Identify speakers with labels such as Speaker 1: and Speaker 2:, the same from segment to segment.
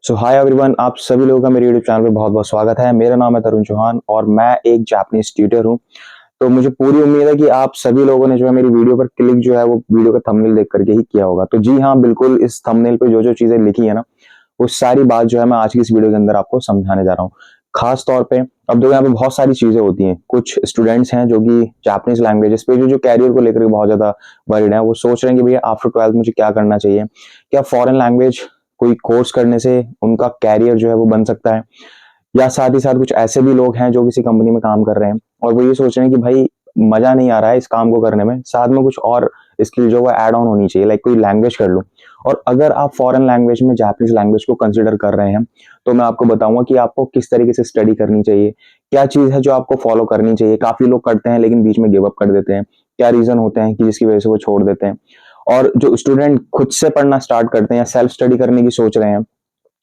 Speaker 1: सो hi everyone, आप सभी लोगों का मेरे यूट्यूब चैनल पे बहुत बहुत स्वागत है। मेरा नाम है तरुण चौहान और मैं एक जापानीज ट्यूटर हूँ। तो मुझे पूरी उम्मीद है कि आप सभी लोगों ने जो है मेरी वीडियो पर क्लिक जो है वो वीडियो का थंबनेल देख करके ही किया होगा। तो जी हाँ, बिल्कुल इस थंबनेल पे जो जो चीजें लिखी है ना, वो सारी बात जो है मैं आज की इस वीडियो के अंदर आपको समझाने जा रहा हूँ। खास तौर पे अब देखो, यहाँ पे बहुत सारी चीजें होती हैं। कुछ स्टूडेंट्स हैं जो कि जापानीज लैंग्वेजेस पे जो कैरियर को लेकर के बहुत ज्यादा वरीड है। वो सोच रहे हैं कि भैया आफ्टर 12th मुझे क्या करना चाहिए, क्या फॉरेन लैंग्वेज कोई कोर्स करने से उनका कैरियर जो है वो बन सकता है, या साथ ही साथ कुछ ऐसे भी लोग हैं जो किसी कंपनी में काम कर रहे हैं और वो ये सोच रहे हैं कि भाई मजा नहीं आ रहा है इस काम को करने में, साथ में कुछ और स्किल जो है ऐड ऑन होनी चाहिए, लाइक कोई लैंग्वेज कर लूं। और अगर आप फॉरेन लैंग्वेज में जापानीज लैंग्वेज को कंसिडर कर रहे हैं तो मैं आपको बताऊंगा कि आपको किस तरीके से स्टडी करनी चाहिए, क्या चीज है जो आपको फॉलो करनी चाहिए। काफी लोग करते हैं लेकिन बीच में गिव अप कर देते हैं। क्या रीजन होते हैं कि जिसकी वजह से वो छोड़ देते हैं। और जो स्टूडेंट खुद से पढ़ना स्टार्ट करते हैं या सेल्फ स्टडी करने की सोच रहे हैं,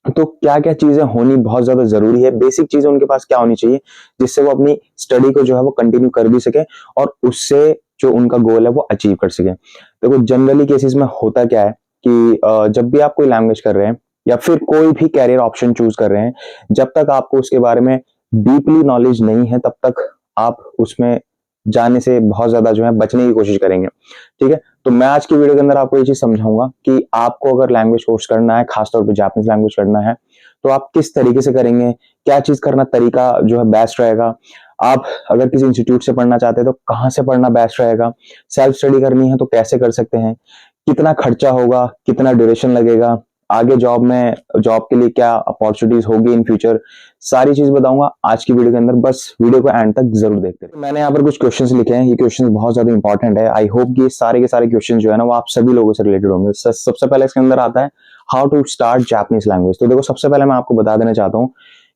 Speaker 1: तो क्या क्या चीजें होनी बहुत ज्यादा जरूरी है, बेसिक चीजें उनके पास क्या होनी चाहिए जिससे वो अपनी स्टडी को जो है वो कंटिन्यू कर भी सके और उससे जो उनका गोल है वो अचीव कर सके। देखो, जनरली केसेस में होता क्या है कि जब भी आप कोई लैंग्वेज कर रहे हैं या फिर कोई भी कैरियर ऑप्शन चूज कर रहे हैं, जब तक आपको उसके बारे में डीपली नॉलेज नहीं है तब तक आप उसमें जाने से बहुत ज्यादा जो है बचने की कोशिश करेंगे। ठीक है, तो मैं आज की वीडियो के अंदर आपको ये चीज समझाऊंगा कि आपको अगर लैंग्वेज कोर्स करना है, खासतौर पे जापानीज लैंग्वेज करना है, तो आप किस तरीके से करेंगे, क्या चीज करना तरीका जो है बेस्ट रहेगा। आप अगर किसी इंस्टीट्यूट से पढ़ना चाहते हैं तो कहाँ से पढ़ना बेस्ट रहेगा, सेल्फ स्टडी करनी है तो कैसे कर सकते हैं, कितना खर्चा होगा, कितना ड्यूरेशन लगेगा, आगे जॉब के लिए क्या अपॉर्चुनिटीज होगी इन फ्यूचर, सारी चीज बताऊंगा आज की वीडियो के अंदर। बस वीडियो को एंड तक जरूर देखते रहिए। मैंने यहाँ पर कुछ क्वेश्चंस लिखे हैं, ये क्वेश्चंस बहुत ज्यादा इंपॉर्टेंट है। आई होप कि ये सारे के सारे क्वेश्चन जो है ना वो आप सभी लोगों से रिलेटेड होंगे। सबसे पहले इसके अंदर आता है how to start Japanese language. तो देखो, सबसे पहले मैं आपको बता देना चाहता हूँ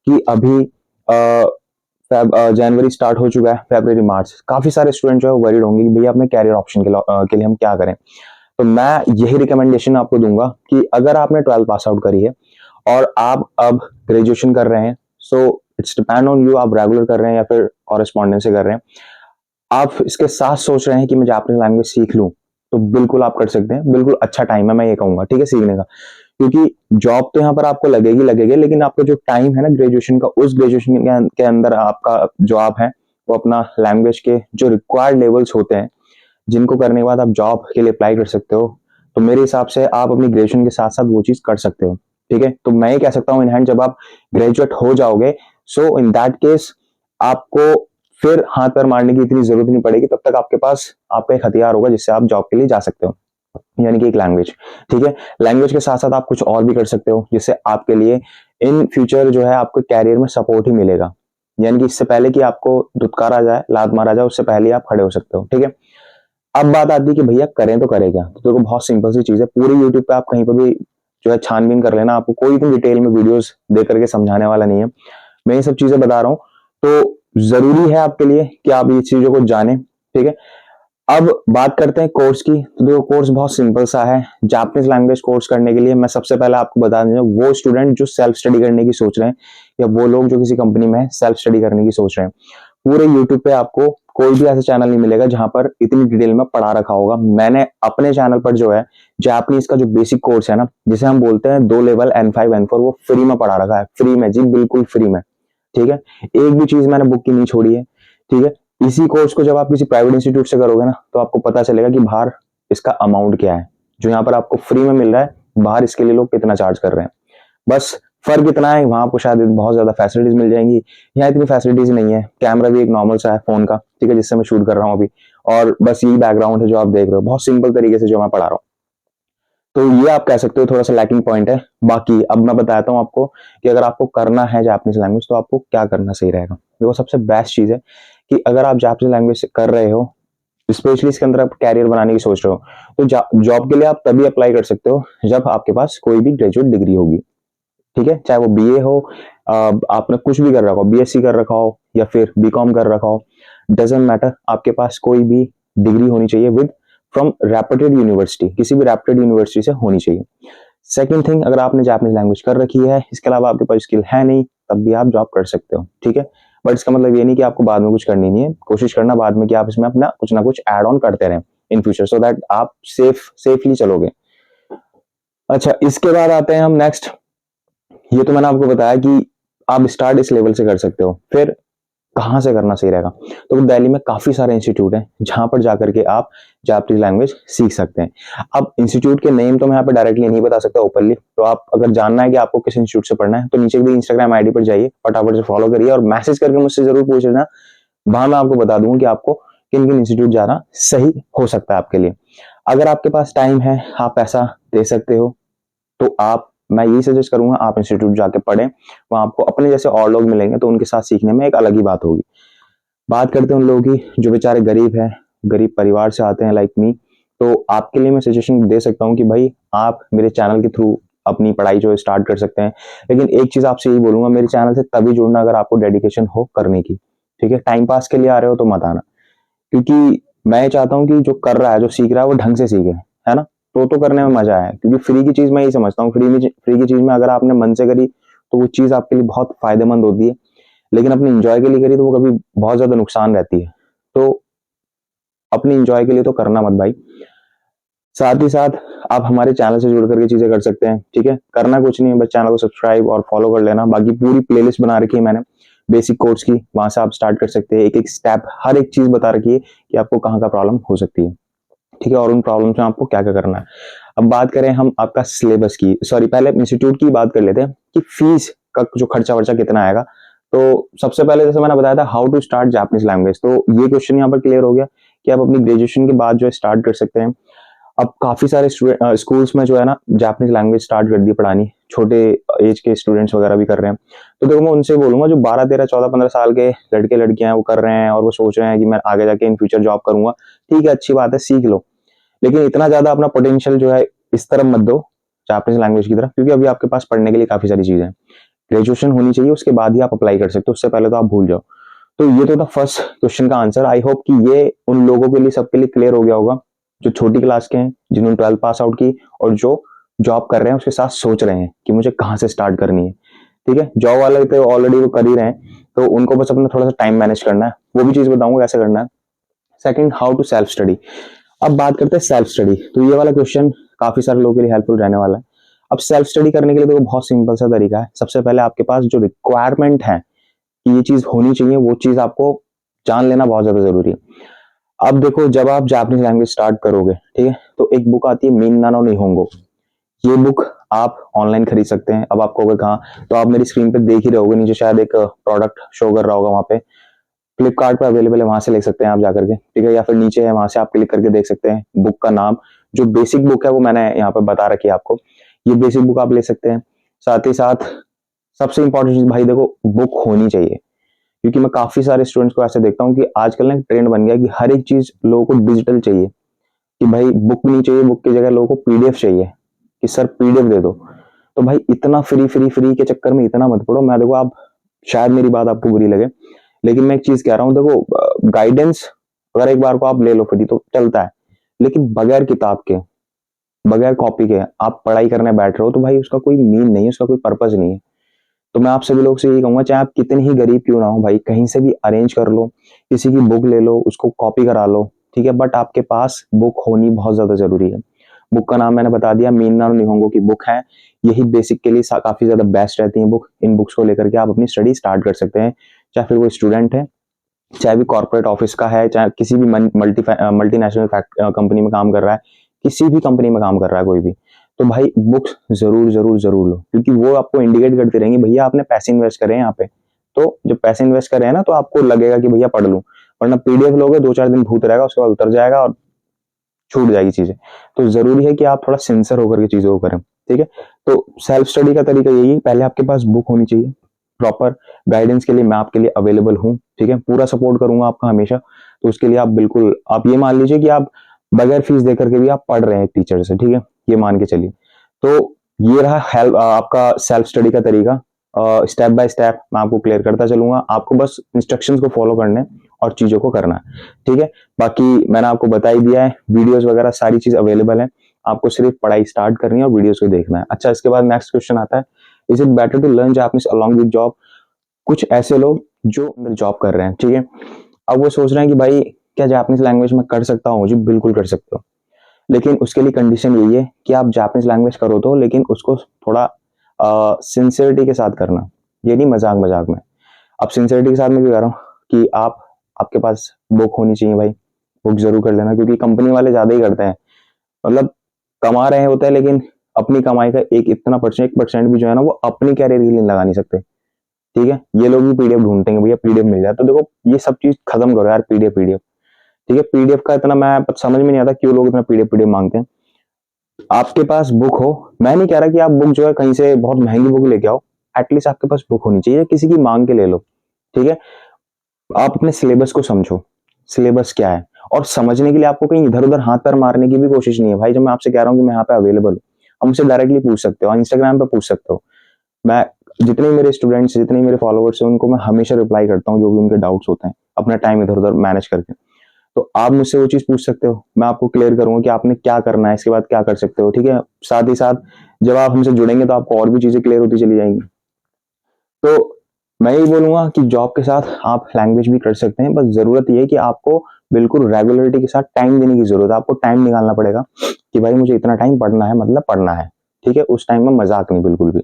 Speaker 1: कि अभी जनवरी स्टार्ट हो चुका है, फरवरी मार्च, काफी सारे स्टूडेंट जो है वरीड होंगे कि भैया अपने कैरियर ऑप्शन के लिए हम क्या करें। तो मैं यही रिकमेंडेशन आपको दूंगा कि अगर आपने 12th पास आउट करी है और आप अब ग्रेजुएशन कर रहे हैं, so it's depend on you, आप रेगुलर कर रहे हैं या फिर कॉरेस्पॉन्डेंस से कर रहे हैं, आप इसके साथ सोच रहे हैं कि मैं जापानी लैंग्वेज सीख लूं, तो बिल्कुल आप कर सकते हैं। बिल्कुल अच्छा टाइम है, मैं ये कहूंगा, ठीक है, सीखने का। क्योंकि जॉब तो यहाँ पर आपको लगेगी, लेकिन आपका जो टाइम है ना ग्रेजुएशन का, उस ग्रेजुएशन के अंदर आपका जो आप है वो अपना लैंग्वेज के जो रिक्वायर्ड लेवल्स होते हैं, जिनको करने के बाद आप जॉब के लिए अप्लाई कर सकते हो, तो मेरे हिसाब से आप अपनी ग्रेजुएशन के साथ साथ वो चीज कर सकते हो। ठीक है, तो मैं ये कह सकता हूँ इन हैंड, जब आप ग्रेजुएट हो जाओगे, सो इन दैट केस आपको फिर हाथ पैर मारने की इतनी जरूरत नहीं पड़ेगी। तब तक आपके पास आपका एक हथियार होगा जिससे आप जॉब के लिए जा सकते हो, यानी कि एक लैंग्वेज। ठीक है, लैंग्वेज के साथ साथ आप कुछ और भी कर सकते हो जिससे आपके लिए इन फ्यूचर जो है आपको कैरियर में सपोर्ट ही मिलेगा। यानी कि इससे पहले कि आपको धुतकारा जाए, लात मारा जाए, उससे पहले आप खड़े हो सकते हो। ठीक है, अब बात आती है कि भैया करें तो करें क्या। तो देखो, बहुत सिंपल सी चीज है। पूरी यूट्यूब पे आप कहीं पर भी जो है छानबीन कर लेना, आपको कोई भी डिटेल में वीडियोस दे करके समझाने वाला नहीं है, मैं ये सब चीजें बता रहा हूँ। तो जरूरी है आपके लिए कि आप ये चीजों को जाने। ठीक है, अब बात करते हैं कोर्स की। तो देखो, कोर्स बहुत सिंपल सा है। जापानीज लैंग्वेज कोर्स करने के लिए मैं सबसे पहले आपको बता दें, वो स्टूडेंट जो सेल्फ स्टडी करने की सोच रहे हैं या वो लोग जो किसी कंपनी में सेल्फ स्टडी करने की सोच रहे हैं, पूरे यूट्यूब पे आपको कोई भी ऐसा चैनल नहीं मिलेगा जहां पर इतनी डिटेल में पढ़ा रखा होगा। मैंने अपने चैनल पर जो है जापानीज का जो बेसिक कोर्स है ना, जिसे हम बोलते हैं 2 लेवल N5 N4, वो फ्री में पढ़ा रखा है। फ्री में जी, बिल्कुल फ्री में। ठीक है, एक भी चीज मैंने बुक की नहीं छोड़ी है। ठीक है, इसी कोर्स को जब आप किसी प्राइवेट इंस्टीट्यूट से करोगे ना, तो आपको पता चलेगा कि बाहर इसका अमाउंट क्या है। जो यहाँ पर आपको फ्री में मिल रहा है, बाहर इसके लिए लोग कितना चार्ज कर रहे हैं। बस फर्क इतना है, वहां आपको शायद बहुत ज्यादा फैसिलिटीज मिल जाएंगी, यहाँ इतनी फैसिलिटीज नहीं है। कैमरा भी एक नॉर्मल सा है फोन का, ठीक है, जिससे मैं शूट कर रहा हूँ अभी, और बस यही बैकग्राउंड है जो आप देख रहे हो। बहुत सिंपल तरीके से जो मैं पढ़ा रहा हूँ, तो ये आप कह सकते हो थोड़ा सा लैकिंग पॉइंट है। बाकी अब मैं बताता हूँ आपको कि अगर आपको करना है जापानीज लैंग्वेज तो आपको क्या करना सही रहेगा। देखो, सबसे बेस्ट चीज है कि अगर आप जापानीज लैंग्वेज कर रहे हो, स्पेशली इसके अंदर आप कैरियर बनाने की सोच रहे हो, तो जॉब के लिए आप तभी अप्लाई कर सकते हो जब आपके पास कोई भी ग्रेजुएट डिग्री होगी। ठीक है, चाहे वो बीए हो, आपने कुछ भी कर रखा हो, बीएससी कर रखा हो या फिर बीकॉम कर रखा हो, डजेंट मैटर, आपके पास कोई भी डिग्री होनी चाहिए विद फ्रॉम रेपुटेड यूनिवर्सिटी, किसी भी रेपुटेड यूनिवर्सिटी से होनी चाहिए। सेकंड थिंग, अगर आपने जापानीज लैंग्वेज कर रखी है, इसके अलावा आपके पास स्किल है नहीं, तब भी आप जॉब कर सकते हो। ठीक है, बट इसका मतलब ये नहीं कि आपको बाद में कुछ करनी नहीं है। कोशिश करना बाद में कि आप इसमें अपना कुछ ना कुछ ऐड ऑन करते रहें इन फ्यूचर, सो दैट आप सेफली चलोगे। अच्छा, इसके बाद आते हैं हम नेक्स्ट ये तो मैंने आपको बताया कि आप स्टार्ट इस लेवल से कर सकते हो। फिर कहाँ से करना सही रहेगा? तो दिल्ली में काफ़ी सारे इंस्टीट्यूट हैं, जहाँ पर जाकर के आप जापानीज़ लैंग्वेज सीख सकते हैं। अब इंस्टीट्यूट के नेम तो मैं यहाँ पे डायरेक्टली नहीं बता सकता ओपनली, तो आप अगर जानना है कि आपको किस इंस्टीट्यूट से पढ़ना है, तो नीचे भी इंस्टाग्राम आईडी पर जाइए, फटाफट से फॉलो करिए और मैसेज करके मुझसे ज़रूर पूछ लेना। वहाँ मैं आपको बता दूँगा कि आपको किन-किन इंस्टीट्यूट जाना सही हो सकता है आपके लिए। अगर आपके पास टाइम है, आप पैसा दे सकते हो, तो मैं यही सजेस्ट करूँगा आप इंस्टीट्यूट जाके पढ़ें। वहाँ आपको अपने जैसे और लोग मिलेंगे, तो उनके साथ सीखने में एक अलग ही बात होगी। बात करते हैं उन लोगों की जो बेचारे गरीब हैं, गरीब परिवार से आते हैं लाइक मी, तो आपके लिए मैं सजेशन दे सकता हूँ कि भाई आप मेरे चैनल के थ्रू अपनी पढ़ाई जो है स्टार्ट कर सकते हैं। लेकिन एक चीज़ आपसे यही बोलूँगा, मेरे चैनल से तभी जुड़ना अगर आपको डेडिकेशन हो करने की, ठीक है? टाइम पास के लिए आ रहे हो तो मत आना। क्योंकि मैं ये चाहता हूँ कि जो कर रहा है, जो सीख रहा है वो ढंग से सीखे, है ना? तो करने में मज़ा आए, क्योंकि फ्री की चीज़ मैं यही समझता हूँ, फ्री की चीज़ में अगर आपने मन से करी, तो वो चीज़ आपके लिए बहुत फ़ायदेमंद होती है। लेकिन अपने एन्जॉय के लिए करी तो वो कभी बहुत ज़्यादा नुकसान रहती है। तो अपनी एन्जॉय के लिए तो करना मत भाई। साथ ही साथ आप हमारे चैनल से जुड़ करके चीज़ें कर सकते हैं, ठीक है? करना कुछ नहीं है, बस चैनल को सब्सक्राइब और फॉलो कर लेना। बाकी पूरी प्लेलिस्ट बना रखी है मैंने, बेसिक कोर्स की, वहाँ से आप स्टार्ट कर सकते हैं। एक-एक स्टेप, हर एक चीज़ बता रखी है कि आपको कहाँ-कहाँ प्रॉब्लम हो सकती है, ठीक है? और उन प्रॉब्लम्स में आपको क्या-क्या करना है। अब बात करें हम आपका सिलेबस की, सॉरी पहले इंस्टीट्यूट की बात कर लेते हैं कि फीस का जो खर्चा-वर्चा कितना आएगा। तो सबसे पहले जैसे मैंने बताया था how to start Japanese language, तो ये क्वेश्चन यहाँ पर क्लियर हो गया कि आप अपनी ग्रेजुएशन के बाद जो है स्टार्ट कर सकते हैं। अब काफ़ी सारे स्कूल्स में जो है ना जापानीज़ लैंग्वेज स्टार्ट कर दी पढ़ानी, छोटे एज के स्टूडेंट्स वगैरह भी कर रहे हैं। तो देखो मैं उनसे बोलूँगा जो 12, 13, 14, 15 साल के लड़के-लड़कियाँ हैं वो कर रहे हैं और वो सोच रहे हैं कि मैं आगे जाके इन फ्यूचर जॉब करूँगा, ठीक है, अच्छी बात है, सीख लो। लेकिन इतना ज़्यादा अपना पोटेंशियल जो है इस तरफ मत दो, जापानीज़ लैंग्वेज की तरफ, क्योंकि अभी आपके पास पढ़ने के लिए काफ़ी सारी चीज़ें हैं। ग्रेजुएशन होनी चाहिए, उसके बाद ही आप अप्लाई कर सकते हो, उससे पहले तो आप भूल जाओ। तो ये तो था फर्स्ट क्वेश्चन का आंसर। आई होप कि ये उन लोगों के लिए, सबके लिए क्लियर हो गया होगा, जो छोटी क्लास के हैं, जिन्होंने 12th पास आउट की और जो जॉब कर रहे हैं, उसके साथ सोच रहे हैं कि मुझे कहाँ से स्टार्ट करनी है, ठीक है? जॉब वाले तो ऑलरेडी वो कर ही रहे हैं, तो उनको बस अपना थोड़ा-सा टाइम मैनेज करना है, वो भी चीज़ बताऊँगा कैसे करना है। Second, how to self study. अब बात करते हैं सेल्फ स्टडी, तो ये वाला क्वेश्चन काफ़ी सारे लोगों के लिए हेल्पफुल रहने वाला है। अब सेल्फ स्टडी करने के लिए देखो बहुत सिंपल सा तरीका है। सबसे पहले आपके पास जो रिक्वायरमेंट है कि ये चीज़ होनी चाहिए, वो चीज़ आपको जान लेना बहुत ज़्यादा ज़रूरी है। अब देखो जब आप जापानीज़ लैंग्वेज स्टार्ट करोगे, ठीक है? तो एक बुक आती है मिन्ना नो निहोंगो। ये बुक आप ऑनलाइन खरीद सकते हैं। अब आप कहोगे कहाँ? तो आप मेरी स्क्रीन पे देख ही रहे होगे, नीचे शायद एक प्रोडक्ट शो कर रहा होगा वहाँ पे। फ्लिपकार्ट पे अवेलेबल है, वहाँ से ले सकते हैं आप जाकर के, ठीक है? या फिर नीचे है, वहाँ से आप क्लिक करके देख सकते हैं। बुक का नाम, जो बेसिक बुक है वो मैंने यहाँ पे बता रखी है आपको। ये बेसिक बुक आप ले सकते हैं। साथ ही साथ सबसे इम्पोर्टेंट चीज़ भाई देखो, बुक होनी चाहिए। क्योंकि मैं काफ़ी सारे स्टूडेंट्स को ऐसे देखता हूँ कि आजकल ना एक ट्रेंड बन गया है कि हर एक चीज़ लोगों को डिजिटल चाहिए, कि भाई बुक नहीं चाहिए, बुक की जगह लोगों को पीडीएफ चाहिए, कि सर पीडीएफ दे दो। तो भाई इतना फ्री के चक्कर में इतना मत पढ़ो। मैं देखो आप, शायद मेरी बात आपको बुरी लगे, लेकिन मैं एक चीज़ कह रहा हूँ, देखो गाइडेंस अगर एक बार को आप ले लो फ्री तो चलता है, लेकिन बगैर किताब के, बगैर कॉपी के आप पढ़ाई करने बैठ रहे हो तो भाई उसका कोई मीन नहीं है, उसका कोई पर्पज़ नहीं है। तो मैं आप सभी लोग से यही कहूँगा, चाहे आप कितने ही गरीब क्यों ना हो भाई, कहीं से भी अरेंज कर लो, किसी की बुक ले लो, उसको कॉपी करा लो, ठीक है? बट आपके पास बुक होनी बहुत ज़्यादा ज़रूरी है। बुक का नाम मैंने बता दिया, मीना निहोंगो की बुक है। यही बेसिक के लिए काफ़ी ज़्यादा बेस्ट रहती हैं बुक। इन बुक्स को लेकर के आप अपनी स्टडी स्टार्ट कर सकते हैं। चाहे फिर वो स्टूडेंट है, चाहे भी कॉर्पोरेट ऑफिस का है, चाहे किसी भी मल्टीनेशनल कंपनी में काम कर रहा है, किसी भी कंपनी में काम कर रहा है कोई भी, तो भाई बुक्स ज़रूर लो, क्योंकि वो आपको इंडिकेट करती रहेंगी भैया आपने पैसे इन्वेस्ट करे हैं यहाँ पे। तो जब पैसे इन्वेस्ट करे हैं ना, तो आपको लगेगा कि भैया पढ़ लूँ, वरना पीडीएफ लोगे 2-4 दिन भूत रहेगा, उसके बाद उतर जाएगा और छूट जाएगी चीज़ें। तो ज़रूरी है कि आप थोड़ा सिंसियर होकर के चीज़ों को करें, ठीक है? तो सेल्फ स्टडी का तरीका यही है, पहले आपके पास बुक होनी चाहिए, प्रॉपर गाइडेंस के लिए मैं आपके लिए अवेलेबल हूँ, ठीक है? पूरा सपोर्ट करूँगा आपका हमेशा, तो उसके लिए आप बिल्कुल आप ये मान लीजिए कि आप बगैर फीस देकर के भी आप पढ़ रहे हैं एक टीचर से, ठीक है? ये मान के चलिए। तो ये रहा आपका सेल्फ स्टडी का तरीका। स्टेप बाय स्टेप मैं आपको क्लियर करता चलूँगा, आपको बस इंस्ट्रक्शंस को फॉलो करने हैं और चीज़ों को करना है, ठीक है? बाकी मैंने आपको बता ही दिया है, वीडियोज़ वगैरह सारी चीज़ अवेलेबल है, आपको सिर्फ पढ़ाई स्टार्ट करनी है और वीडियोज़ को देखना है। अच्छा, इसके बाद नेक्स्ट क्वेश्चन आता है, is it better to learn Japanese along with job? कुछ ऐसे लोग जो अंदर जॉब कर रहे हैं, ठीक है? अब वो सोच रहे हैं कि भाई क्या जापानीज़ लैंग्वेज मैं कर सकता हूँ? जी, बिल्कुल कर सकते हो। लेकिन उसके लिए कंडीशन यही है कि आप जापानीज़ लैंग्वेज करो तो, लेकिन उसको थोड़ा सिंसियरिटी के साथ करना, ये नहीं मजाक मजाक में। अब सिंसियरिटी के साथ मैं भी कह रहा हूँ कि आपके पास बुक होनी चाहिए भाई, बुक जरूर कर लेना, क्योंकि कंपनी वाले ज्यादा ही करते हैं, मतलब कमा रहे होते हैं लेकिन अपनी कमाई का एक इतना परसेंट, 1% भी जो है ना वो अपनी कैरियर के लिए लगा नहीं सकते। ठीक है, ये लोग भी पीडीएफ ढूंढते हैं, भैया पीडीएफ मिल जाए, तो देखो ये सब चीज खत्म करो यार, पीडीएफ पीडीएफ। ठीक है, पीडीएफ का इतना मैं समझ में नहीं आता क्यों लोग इतना पीडीएफ पीडीएफ मांगते हैं। आपके पास बुक हो, मैं नहीं कह रहा कि आप बुक जो है कहीं से बहुत महंगी बुक लेके आओ, एटलीस्ट आपके पास बुक होनी चाहिए, किसी की मांग के ले लो। ठीक है, आप अपने सिलेबस को समझो, सिलेबस क्या है, और समझने के लिए आपको कहीं इधर उधर हाथ पैर मारने की भी कोशिश नहीं है भाई। जब मैं आपसे कह रहा हूँ कि मैं यहाँ पे अवेलेबल हूँ, आप मुझसे डायरेक्टली पूछ सकते हो, इंस्टाग्राम पे पूछ सकते हो। मैं जितने मेरे स्टूडेंट्स, जितने मेरे फॉलोअर्स हैं, उनको मैं हमेशा रिप्लाई करता हूँ, जो भी उनके डाउट्स होते हैं, अपना टाइम इधर उधर मैनेज करके। तो आप मुझसे वो चीज पूछ सकते हो, मैं आपको क्लियर करूंगा कि आपने क्या करना है, इसके बाद क्या कर सकते हो। ठीक है, साथ ही साथ जब आप हमसे जुड़ेंगे तो आपको और भी चीजें क्लियर होती चली जाएंगी। तो मैं यही बोलूंगा कि जॉब के साथ आप लैंग्वेज भी कर सकते हैं, बस जरूरत यह है कि आपको बिल्कुल रेगुलरिटी के साथ टाइम देने की जरूरत है। आपको टाइम निकालना पड़ेगा कि भाई मुझे इतना टाइम पढ़ना है, मतलब पढ़ना है। ठीक है, उस टाइम में मजाक नहीं बिल्कुल भी।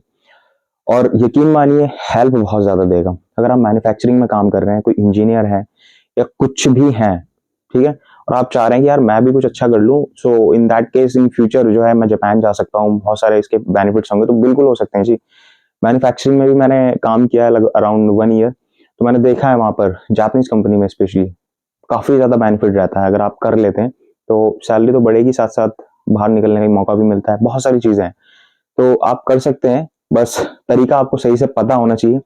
Speaker 1: और यकीन मानिए हेल्प बहुत ज्यादा देगा। अगर आप मैन्युफैक्चरिंग में काम कर रहे हैं, कोई इंजीनियर है या कुछ भी है, ठीक है, और आप चाह रहे हैं कि यार मैं भी कुछ अच्छा कर लूं, so in that case in future जो है मैं जापान जा सकता हूँ, बहुत सारे इसके बेनिफिट्स होंगे, तो बिल्कुल हो सकते हैं जी। मैन्युफैक्चरिंग में भी मैंने काम किया है अराउंड 1 ईयर, तो मैंने देखा है वहां पर जापानीज कंपनी में स्पेशली काफी ज्यादा बेनिफिट रहता है। अगर आप कर लेते हैं तो सैलरी तो बढ़ेगी, साथ साथ बाहर निकलने का मौका भी मिलता है, बहुत सारी चीजें हैं, तो आप कर सकते हैं। बस तरीका आपको सही से पता होना चाहिए।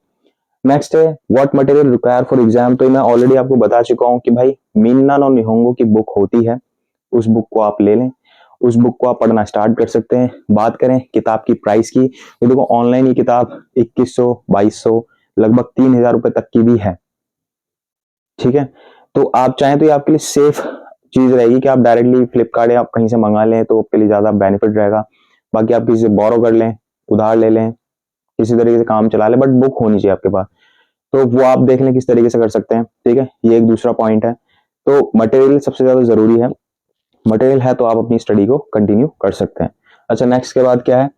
Speaker 1: नेक्स्ट है what material require for exam. तो मैं ऑलरेडी आपको बता चुका हूँ कि भाई मिन्ना नो निहोंगो की बुक होती है, उस बुक को आप ले लें, उस बुक को आप पढ़ना स्टार्ट कर सकते हैं। बात करें किताब की प्राइस की, तो देखो ऑनलाइन ये किताब 2100, 2200, लगभग 3000 रुपए तक की भी है। ठीक है, तो आप चाहें तो ये आपके लिए सेफ चीज रहेगी कि आप डायरेक्टली फ्लिपकार्ट या आप कहीं से मंगा लें, तो आपके लिए ज्यादा बेनिफिट रहेगा। बाकी आप किसी से बोरो कर लें, उधार ले लें, किसी तरीके से काम चला लें, बट बुक होनी चाहिए आपके पास। तो वो आप देख लें किस तरीके से कर सकते हैं। ठीक है, ये एक दूसरा पॉइंट है। तो मटेरियल सबसे ज्यादा जरूरी है, मटेरियल है तो आप अपनी स्टडी को कंटिन्यू कर सकते हैं। अच्छा, नेक्स्ट के बाद क्या है,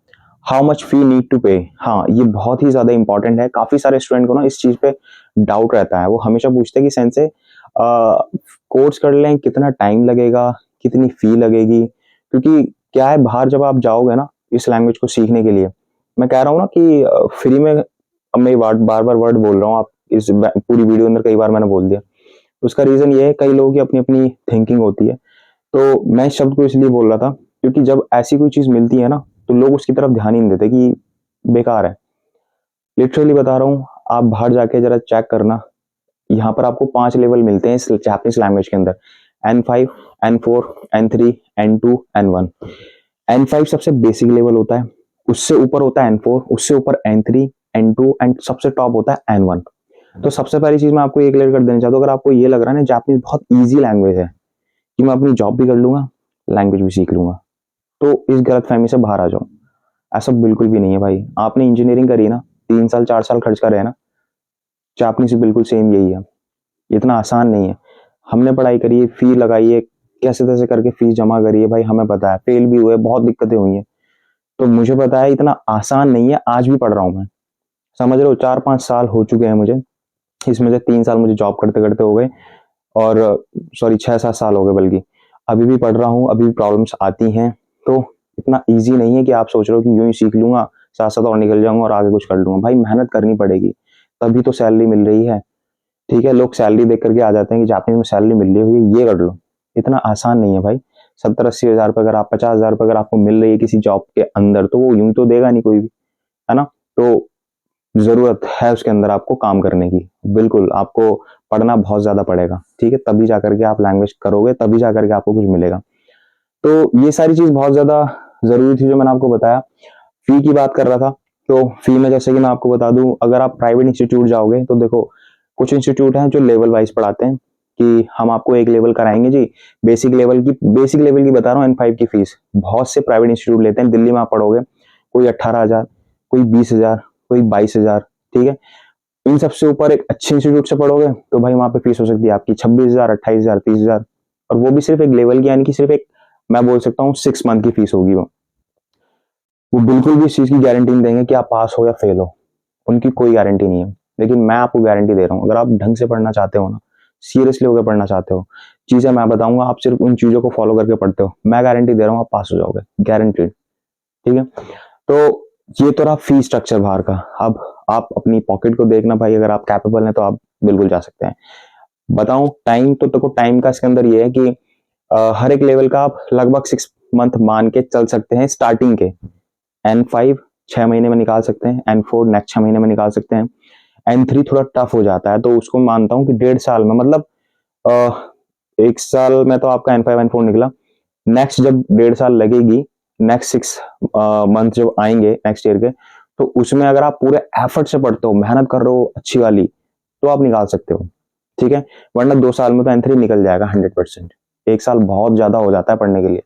Speaker 1: how much fee need to pay. हाँ, ये बहुत ही ज्यादा इंपॉर्टेंट है। काफी सारे स्टूडेंट को ना इस चीज पे डाउट रहता है, वो हमेशा पूछते हैं कि सेंस से कोर्स कर लें, कितना टाइम लगेगा, कितनी फी लगेगी, क्योंकि क्या है बाहर जब आप जाओगे ना इस लैंग्वेज को सीखने के लिए, मैं कह रहा हूँ ना कि फ्री में, अब मैं बार बार वर्ड बोल रहा हूँ, आप इस पूरी वीडियो अंदर कई बार मैंने बोल दिया। उसका रीजन ये है, कई लोगों की अपनी अपनी थिंकिंग होती है। तो मैं इस शब्द को इसलिए बोल रहा था क्योंकि जब ऐसी कोई चीज मिलती है ना, तो लोग उसकी तरफ ध्यान ही नहीं देते कि बेकार है। लिटरली बता रहा हूँ, आप बाहर जाके जरा चेक करना, यहाँ पर आपको 5 लेवल मिलते हैं इस जापानीज लैंग्वेज के अंदर, N5, N4, N3, N2, N1। N5 सबसे बेसिक लेवल होता है, उससे ऊपर होता है N4, उससे ऊपर N3, N2 एंड सबसे टॉप होता है N1। तो सबसे पहली चीज मैं आपको ये क्लियर कर देना चाहता हूँ, अगर आपको ये लग रहा है ना जापानीज बहुत ईजी लैंग्वेज है कि मैं अपनी जॉब भी कर लूंगा, लैंग्वेज भी सीख लूंगा, तो इस गलतफहमी से बाहर आ जाओ। ऐसा बिल्कुल भी नहीं है भाई। आपने इंजीनियरिंग करी ना, 3 साल 4 साल खर्च कर रहे हैं ना, जापानीज से बिल्कुल सेम यही है। इतना आसान नहीं है। हमने पढ़ाई करी है, फी लगाई है, कैसे तैसे करके फीस जमा करी है भाई, हमें पता है, फेल भी हुए, बहुत दिक्कतें हुई हैं, तो मुझे पता है इतना आसान नहीं है। आज भी पढ़ रहा हूँ मैं, समझ रहे हो, 4-5 साल हो चुके हैं मुझे, इसमें से 3 साल मुझे जॉब करते करते हो गए, और सॉरी 6-7 साल हो गए बल्कि। अभी भी पढ़ रहा हूँ, अभी भी प्रॉब्लम्स आती हैं, तो इतना ईजी नहीं है कि आप सोच रहे हो कि यूं ही सीख लूंगा, साथ साथ और निकल जाऊंगा और आगे कुछ कर लूंगा। भाई मेहनत करनी पड़ेगी, तभी तो सैलरी मिल रही है। ठीक है, लोग सैलरी देख करके आ जाते हैं कि जापानीज में सैलरी मिल रही है, ये कर लो, इतना आसान नहीं है भाई। 70-80 हज़ार रुपये, अगर आप 50 हज़ार रुपये अगर आपको मिल रही है किसी जॉब के अंदर, तो वो यूं तो देगा नहीं कोई भी, है ना। तो जरूरत है उसके अंदर आपको काम करने की, बिल्कुल आपको पढ़ना बहुत ज्यादा पड़ेगा। ठीक है, तभी जाकर के आप लैंग्वेज करोगे, तभी जाकर के आपको कुछ मिलेगा। तो ये सारी चीज बहुत ज्यादा जरूरी थी जो मैंने आपको बताया। फी की बात कर रहा था, तो फी में जैसे कि मैं आपको बता दूं, अगर आप प्राइवेट इंस्टीट्यूट जाओगे तो देखो कुछ इंस्टीट्यूट हैं जो लेवल वाइज पढ़ाते हैं कि हम आपको एक लेवल कराएंगे जी, बेसिक लेवल की बता रहा हूँ, N5 की फीस बहुत से प्राइवेट इंस्टीट्यूट लेते हैं। दिल्ली में आप पढ़ोगे, कोई 18 हज़ार, कोई 20 हज़ार, कोई 22 हज़ार। ठीक है, इन सबसे ऊपर एक अच्छे इंस्टीट्यूट से पढ़ोगे तो भाई वहां पे फीस हो सकती है आपकी 26 हज़ार, 28 हज़ार, 30 हज़ार, और वो भी सिर्फ एक लेवल की, यानी कि सिर्फ एक, मैं बोल सकता हूँ 6 मंथ की फीस होगी वो। वो बिल्कुल भी इस चीज़ की गारंटी नहीं देंगे कि आप पास हो या फेल हो, उनकी कोई गारंटी नहीं है। लेकिन मैं आपको गारंटी दे रहा हूँ, अगर आप ढंग से पढ़ना चाहते हो ना, सीरियसली होकर पढ़ना चाहते हो, चीज़ें मैं बताऊँगा, आप सिर्फ उन चीज़ों को फॉलो करके पढ़ते हो, मैं गारंटी दे रहा हूँ आप पास हो जाओगे, गारंटीड। ठीक है? तो ये तो रहा फी स्ट्रक्चर बाहर का। अब आप अपनी पॉकेट को देखना भाई, अगर आप कैपेबल हैं तो आप बिल्कुल जा सकते हैं। बताऊँ टाइम, तो देखो टाइम का इसके अंदर ये है कि हर एक लेवल का आप लगभग 6 मंथ मान के चल सकते हैं स्टार्टिंग के। N5 6 महीने में निकाल सकते हैं, N4 नेक्स्ट 6 महीने में निकाल सकते हैं, N3 थोड़ा टफ हो जाता है, तो उसको मानता हूँ कि 1.5 साल में, मतलब 1 साल में तो आपका N5 N4 निकला। नेक्स्ट जब 1.5 साल लगेगी, नेक्स्ट 6 मंथ जब आएंगे नेक्स्ट ईयर के, तो उसमें अगर आप पूरे एफर्ट से पढ़ते हो, मेहनत कर रहे हो अच्छी वाली, तो आप निकाल सकते हो। ठीक है? वरना 2 साल में तो N3 निकल जाएगा 100%। 1 साल बहुत ज्यादा हो जाता है पढ़ने के लिए।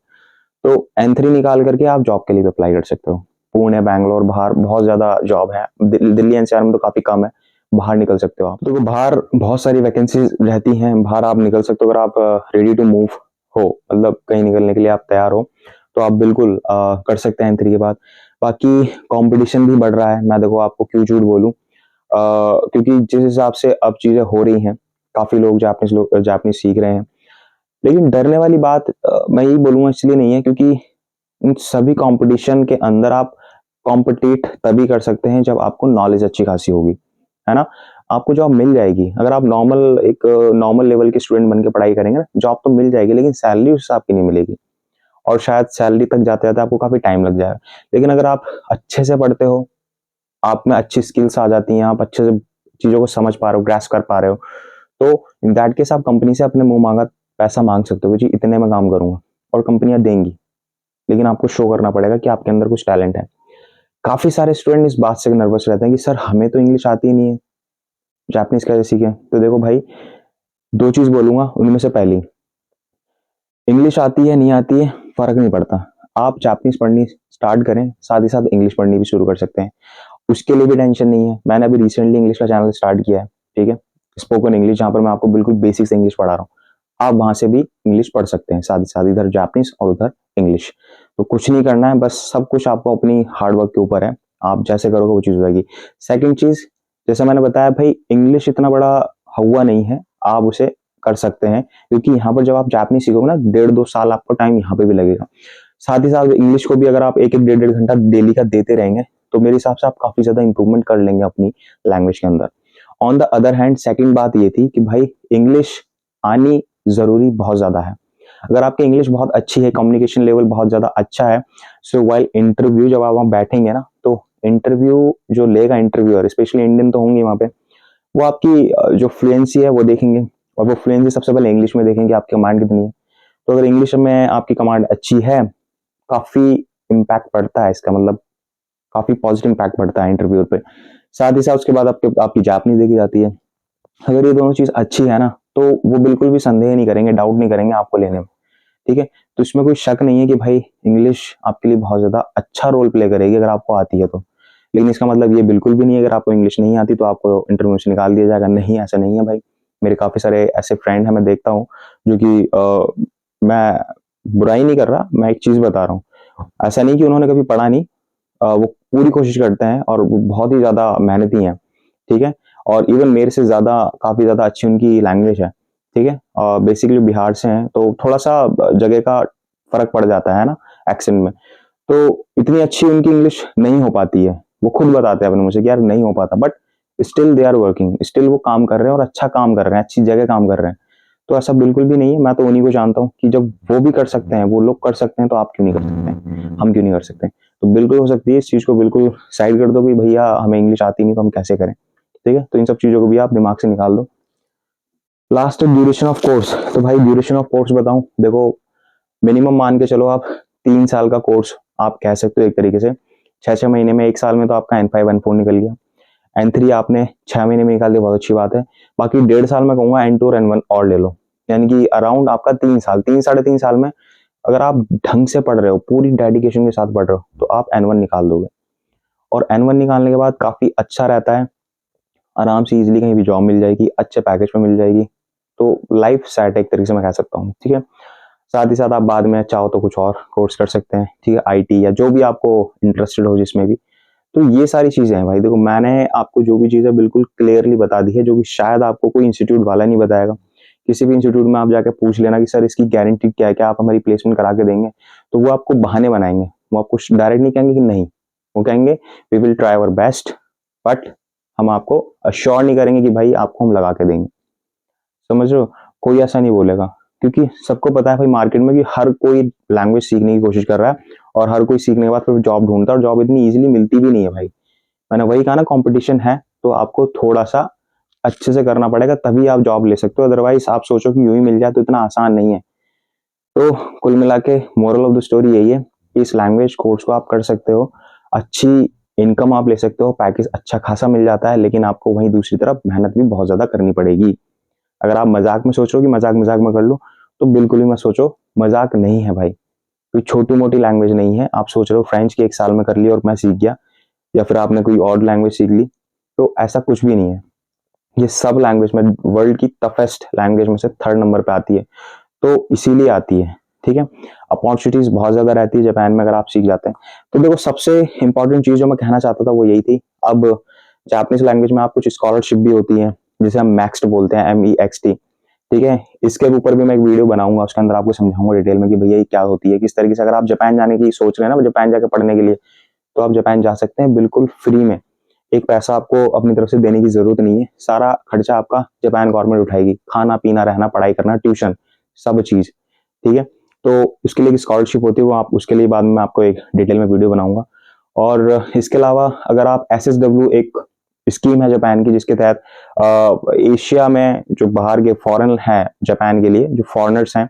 Speaker 1: तो N3 निकाल करके आप जॉब के लिए भी अप्लाई कर सकते हो। पुणे, बैंगलोर, बाहर बहुत ज्यादा जॉब है। दिल्ली एनसीआर में तो काफी कम है, बाहर निकल सकते हो आप। तो बाहर बहुत सारी वैकेंसीज रहती हैं, बाहर आप निकल सकते हो। अगर आप रेडी टू मूव हो, मतलब कहीं निकलने के लिए आप तैयार हो, तो आप बिल्कुल कर सकते हैं N3 के बाद। बाकी कंपटीशन भी बढ़ रहा है, मैं देखो आपको क्यों झूठ बोलूं, क्योंकि जिस हिसाब से अब चीजें हो रही हैं, काफी लोग जापानीज सीख रहे हैं। लेकिन डरने वाली बात मैं यही बोलूंगा इसलिए नहीं है, क्योंकि इन सभी कंपटीशन के अंदर आप कॉम्पिटिट तभी कर सकते हैं जब आपको नॉलेज अच्छी खासी होगी, है ना? आपको जॉब मिल जाएगी, अगर आप नॉर्मल लेवल के स्टूडेंट बन के पढ़ाई करेंगे ना, जॉब तो मिल जाएगी, लेकिन सैलरी उस हिसाब की नहीं मिलेगी, और शायद सैलरी तक जाते जाते आपको काफी टाइम लग जाएगा। लेकिन अगर आप अच्छे से पढ़ते हो, आप में अच्छी स्किल्स आ जाती हैं, आप अच्छे से चीजों को समझ पा रहे हो, ग्रास्प कर पा रहे हो, तो इन दैट केस आप कंपनी से अपने मुंह मांगा पैसा मांग सकते हो कि जी इतने में काम करूंगा, और कंपनियां देंगी। लेकिन आपको शो करना पड़ेगा कि आपके अंदर कुछ टैलेंट है। काफी सारे स्टूडेंट इस बात से नर्वस रहते हैं कि सर हमें तो इंग्लिश आती ही नहीं है, जापानीज कैसे सीखें? तो देखो भाई, दो चीज बोलूंगा, उनमें से पहली, इंग्लिश आती है नहीं आती है फर्क नहीं पड़ता, आप जापानीज पढ़नी स्टार्ट करें, साथ ही साथ इंग्लिश पढ़नी भी शुरू कर सकते हैं। उसके लिए भी टेंशन नहीं है। मैंने अभी रिसेंटली इंग्लिश का चैनल स्टार्ट किया है, ठीक है, स्पोकन इंग्लिश, जहां पर मैं आपको बिल्कुल बेसिक से इंग्लिश पढ़ा रहा हूँ। आप वहां से भी इंग्लिश पढ़ सकते हैं, साथ ही साथ इधर जापानीज और उधर इंग्लिश। तो कुछ नहीं करना है, बस सब कुछ आपको अपनी हार्डवर्क के ऊपर है, आप जैसे करोगे वो चीज हो जाएगी। सेकंड चीज, जैसे मैंने बताया भाई, इंग्लिश इतना बड़ा हुआ नहीं है, आप उसे कर सकते हैं, क्योंकि यहाँ पर जब आप जापानीज सीखोगे ना, 1.5-2 साल आपको टाइम यहाँ पे भी लगेगा। साथ ही साथ इंग्लिश को भी अगर आप एक एक 1.5-1.5 घंटा डेली का देते रहेंगे, तो मेरे हिसाब से आप काफी ज्यादा इंप्रूवमेंट कर लेंगे अपनी लैंग्वेज के अंदर। On the other hand, second बात ये थी कि भाई इंग्लिश आनी जरूरी बहुत ज्यादा है। अगर आपकी इंग्लिश बहुत अच्छी है, कम्युनिकेशन लेवल बहुत ज्यादा अच्छा है, सो वाइल इंटरव्यू जब आप वहां बैठेंगे ना, तो इंटरव्यू जो लेगा इंटरव्यूअर, स्पेशली इंडियन तो होंगे वहां पे, वो आपकी जो फ्लुएंसी है वो देखेंगे, और वो फ्लुएंसी सबसे पहले इंग्लिश में देखेंगे आपकी कमांड कितनी है। तो अगर इंग्लिश में आपकी कमांड अच्छी है, काफी इम्पैक्ट पड़ता है इसका, मतलब काफी पॉजिटिव इम्पैक्ट पड़ता है इंटरव्यू पे। साथ ही साथ उसके बाद आपकी जापनीज देखी जाती है। अगर ये दोनों चीज अच्छी है ना, तो वो बिल्कुल भी संदेह नहीं करेंगे, डाउट नहीं करेंगे आपको लेने में। ठीक है? तो इसमें कोई शक नहीं है कि भाई इंग्लिश आपके लिए बहुत ज्यादा अच्छा रोल प्ले करेगी अगर आपको आती है तो। लेकिन इसका मतलब ये बिल्कुल भी नहीं है अगर आपको इंग्लिश नहीं आती तो आपको इंटरव्यू से निकाल दिया जाएगा, नहीं, ऐसा नहीं है भाई। मेरे काफी सारे ऐसे फ्रेंड हैं, मैं देखता हूँ, जो कि मैं बुराई नहीं कर रहा, मैं एक चीज बता रहा हूँ, ऐसा नहीं कि उन्होंने कभी पढ़ा नहीं, वो पूरी कोशिश करते हैं और वो बहुत ही ज्यादा मेहनती हैं। ठीक है? और इवन मेरे से ज्यादा, काफी ज्यादा अच्छी उनकी लैंग्वेज है। ठीक है? और बेसिकली बिहार से हैं, तो थोड़ा सा जगह का फर्क पड़ जाता है ना एक्सेंट में। तो इतनी अच्छी उनकी इंग्लिश नहीं हो पाती है, वो खुद बताते हैं अपने मुझे कि यार नहीं हो पाता, but still they are working, still वो काम कर रहे हैं और अच्छा काम कर रहे हैं, अच्छी जगह काम कर रहे हैं। तो ऐसा बिल्कुल भी नहीं है। मैं तो उन्हीं को जानता हूँ कि जब वो भी कर सकते हैं, वो लोग कर सकते हैं, तो आप क्यों नहीं कर सकते हैं, हम क्यों नहीं कर सकते? तो बिल्कुल हो सकती है, इस चीज को बिल्कुल साइड कर दो कि भैया हमें इंग्लिश आती नहीं तो हम कैसे करें। ठीक है? तो इन सब चीजों को भी आप दिमाग से निकाल दो। लास्ट ड्यूरेशन ऑफ कोर्स, तो भाई ड्यूरेशन ऑफ कोर्स बताऊं, देखो मिनिमम मान के चलो आप 3 साल का कोर्स आप कह सकते हो एक तरीके से। 6-6 महीने में, 1 साल में तो आपका N5 N4 निकल गया। N3 आपने 6 महीने में निकाल दिया, बहुत अच्छी बात है। बाकी 1.5 साल में कहूंगा N2 और N1 और ले लो, यानी कि अराउंड आपका 3 साल, 3 साढ़े 3 साल में अगर आप ढंग से पढ़ रहे हो, पूरी डेडिकेशन के साथ पढ़ रहे हो, तो आप N1 निकाल दोगे। और N1 निकालने के बाद काफी अच्छा रहता है, आराम से इजीली कहीं भी जॉब मिल जाएगी, अच्छे पैकेज में मिल जाएगी। तो लाइफ सेट है एक तरीके से मैं कह सकता हूँ। ठीक है? साथ ही साथ आप बाद में चाहो तो कुछ और कोर्स कर सकते हैं, ठीक है, आईटी या जो भी आपको इंटरेस्टेड हो जिसमें भी। तो ये सारी चीजें हैं भाई। देखो मैंने आपको जो भी चीजें बिल्कुल क्लियरली बता दी है, जो कि शायद आपको कोई इंस्टीट्यूट वाला नहीं बताएगा। किसी भी इंस्टीट्यूट में आप जाके पूछ लेना कि सर इसकी गारंटी क्या है, क्या आप हमारी प्लेसमेंट करा के देंगे, तो वो आपको बहाने बनाएंगे। वो आपको डायरेक्ट नहीं कहेंगे कि नहीं, वो कहेंगे we will try our best, but हम आपको अश्योर नहीं करेंगे कि भाई आपको हम लगा के देंगे। समझ रहे हो? कोई ऐसा नहीं बोलेगा, क्योंकि सबको पता है भाई मार्केट में कि हर कोई लैंग्वेज सीखने की कोशिश कर रहा है, और हर कोई सीखने के बाद फिर जॉब ढूंढता है, और जॉब इतनी इजीली मिलती भी नहीं है भाई। मैंने वही कहा ना, कंपटीशन है, तो आपको थोड़ा सा अच्छे से करना पड़ेगा, तभी आप जॉब ले सकते हो। अदरवाइज आप सोचो कि यूं ही मिल जाए तो इतना आसान नहीं है। तो कुल मिला के मोरल ऑफ द स्टोरी यही है कि इस लैंग्वेज कोर्स को आप कर सकते हो, अच्छी इनकम आप ले सकते हो, पैकेज अच्छा खासा मिल जाता है, लेकिन आपको वहीं दूसरी तरफ मेहनत भी बहुत ज्यादा करनी पड़ेगी। अगर आप मजाक में सोच रहे हो कि मजाक मजाक में कर लो, तो बिल्कुल भी मत सोचो, मजाक नहीं है भाई। कोई छोटी मोटी लैंग्वेज नहीं है। आप सोच रहे हो फ्रेंच की 1 साल में कर ली और मैं सीख गया, या फिर आपने कोई और लैंग्वेज सीख ली, तो ऐसा कुछ भी नहीं है। ये सब लैंग्वेज में वर्ल्ड की टफेस्ट लैंग्वेज में से 3rd नंबर पे आती है, तो इसीलिए आती है, ठीक है। अपॉर्चुनिटीज बहुत ज्यादा रहती है जापान में अगर आप सीख जाते हैं। तो देखो सबसे इंपॉर्टेंट चीज जो मैं कहना चाहता था वो यही थी। अब जापानीज लैंग्वेज में आप कुछ स्कॉलरशिप भी होती है, जिसे हम मैक्स्ट बोलते हैं, MEXT, ठीक है। इसके ऊपर भी मैं एक वीडियो बनाऊंगा, उसके अंदर आपको समझाऊंगा डिटेल में कि भैया ये क्या होती है, किस तरीके से। अगर आप जापान जाने की सोच रहे हैं ना, जापान जाके पढ़ने के लिए, तो आप जापान जा सकते हैं बिल्कुल फ्री में। एक पैसा आपको अपनी तरफ से देने की जरूरत नहीं है, सारा खर्चा आपका जापान गवर्नमेंट उठाएगी, खाना पीना रहना पढ़ाई करना ट्यूशन सब चीज, ठीक है। तो उसके लिए स्कॉलरशिप होती है, वो आप उसके लिए बाद में आपको एक डिटेल में वीडियो बनाऊंगा। और इसके अलावा अगर आप SSW, एक स्कीम है जापान की, जिसके तहत एशिया में जो बाहर के फॉरेन है जापान के लिए, जो फॉरेनर्स हैं,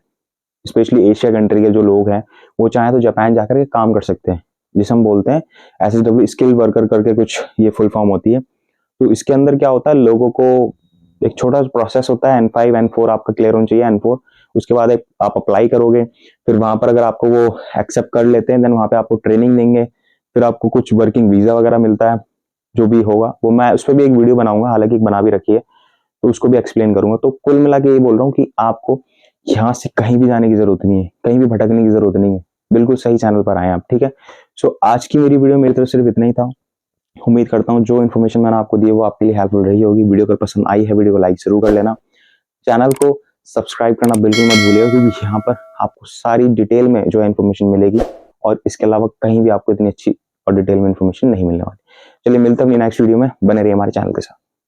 Speaker 1: स्पेशली एशिया कंट्री के जो लोग हैं, वो चाहे तो जापान जाकर के काम कर सकते हैं, जिसे हम बोलते हैं SSW, स्किल वर्कर करके कुछ ये फुल फॉर्म होती है। तो इसके अंदर क्या होता है, लोगों को एक छोटा प्रोसेस होता है, N5 N4 आपका क्लियर होना चाहिए, N4। उसके बाद एक आप अप्लाई करोगे, फिर वहां पर अगर आपको वो एक्सेप्ट कर लेते हैं, देन वहां पे आपको ट्रेनिंग देंगे, फिर आपको कुछ वर्किंग वीजा वगैरह मिलता है। जो भी होगा वो मैं उस पर भी एक वीडियो बनाऊंगा, हालांकि एक बना भी रखी है, तो उसको भी एक्सप्लेन करूंगा। तो कुल मिला के ये बोल रहा हूँ कि आपको यहाँ से कहीं भी जाने की जरूरत नहीं है, कहीं भी भटकने की जरूरत नहीं है, बिल्कुल सही चैनल पर आए आप, ठीक है। सो आज की मेरी वीडियो मेरी तरफ सिर्फ इतना ही था। उम्मीद करता हूँ जो इन्फॉर्मेशन मैंने आपको दी है वो आपके लिए हेल्पफुल रही होगी। वीडियो अगर पसंद आई है, वीडियो को लाइक जरूर कर लेना, चैनल को सब्सक्राइब करना बिल्कुल मत भूलिएगा, क्योंकि यहाँ पर आपको सारी डिटेल में जो है इन्फॉर्मेशन मिलेगी, और इसके अलावा कहीं भी आपको इतनी अच्छी और डिटेल में इन्फॉर्मेशन नहीं मिलने वाली। चलिए मिलते हैं नेक्स्ट वीडियो में, बने रहिए हमारे चैनल के साथ।